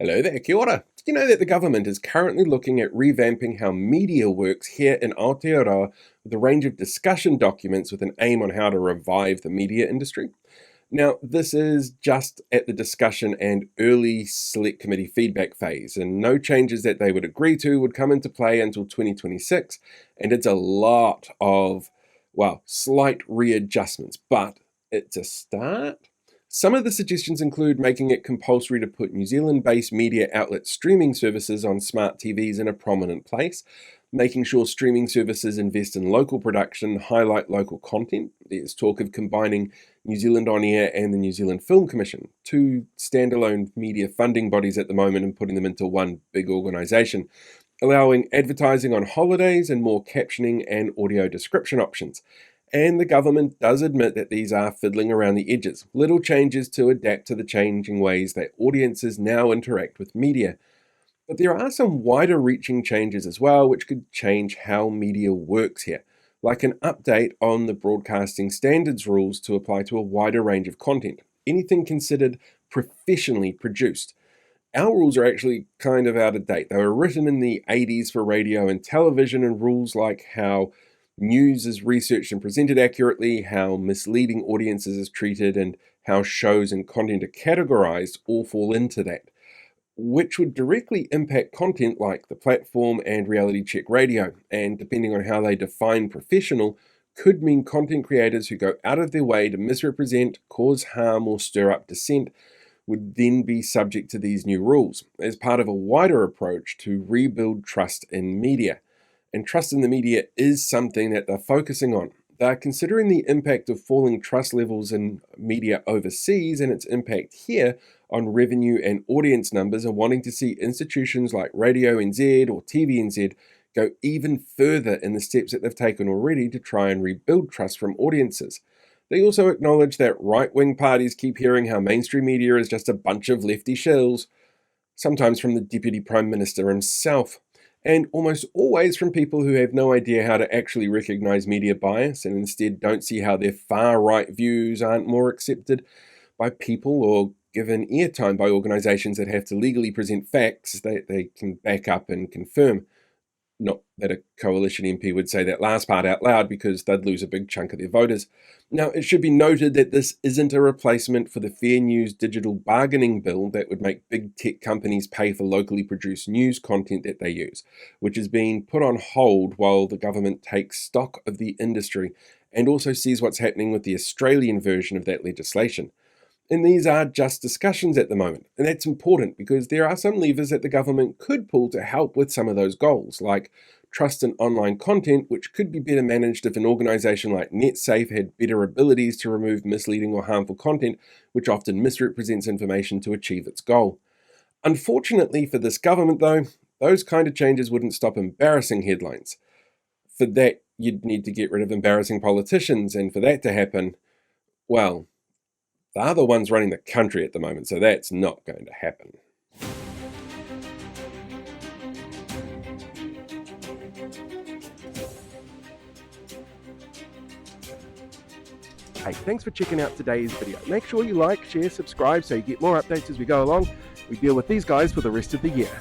Hello there, kia ora. Did you know that the government is currently looking at revamping how media works here in Aotearoa with a range of discussion documents with an aim on how to revive the media industry? Now, this is just at the discussion and early select committee feedback phase, and no changes that they would agree to would come into play until 2026, and it's a lot of, well, slight readjustments, but it's a start. Some of the suggestions include making it compulsory to put New Zealand-based media outlet streaming services on smart TVs in a prominent place, making sure streaming services invest in local production, highlight local content. There's talk of combining New Zealand On Air and the New Zealand Film Commission, two standalone media funding bodies at the moment, and putting them into one big organisation, allowing advertising on holidays and more captioning and audio description options. And the government does admit that these are fiddling around the edges, little changes to adapt to the changing ways that audiences now interact with media. But there are some wider reaching changes as well, which could change how media works here, like an update on the broadcasting standards rules to apply to a wider range of content, anything considered professionally produced. Our rules are actually kind of out of date. They were written in the 80s for radio and television, and rules like how news is researched and presented accurately, how misleading audiences is treated, and how shows and content are categorized all fall into that, which would directly impact content like the platform and reality check radio, and depending on how they define professional, could mean content creators who go out of their way to misrepresent, cause harm, or stir up dissent would then be subject to these new rules as part of a wider approach to rebuild trust in media. And trust in the media is something that they're focusing on. They're considering the impact of falling trust levels in media overseas and its impact here on revenue and audience numbers, and wanting to see institutions like Radio NZ or TV NZ go even further in the steps that they've taken already to try and rebuild trust from audiences. They also acknowledge that right-wing parties keep hearing how mainstream media is just a bunch of lefty shills, sometimes from the Deputy Prime Minister himself, and almost always from people who have no idea how to actually recognise media bias and instead don't see how their far-right views aren't more accepted by people or given airtime by organisations that have to legally present facts that they can back up and confirm. Not that a coalition MP would say that last part out loud, because they'd lose a big chunk of their voters. Now, it should be noted that this isn't a replacement for the Fair News digital bargaining bill that would make big tech companies pay for locally produced news content that they use, which is being put on hold while the government takes stock of the industry and also sees what's happening with the Australian version of that legislation. And these are just discussions at the moment, and that's important because there are some levers that the government could pull to help with some of those goals, like trust in online content, which could be better managed if an organisation like NetSafe had better abilities to remove misleading or harmful content, which often misrepresents information to achieve its goal. Unfortunately for this government, though, those kind of changes wouldn't stop embarrassing headlines. For that, you'd need to get rid of embarrassing politicians, and for that to happen, well, they're the ones running the country at the moment, so that's not going to happen. Hey, thanks for checking out today's video. Make sure you like, share, subscribe so you get more updates as we go along. We deal with these guys for the rest of the year.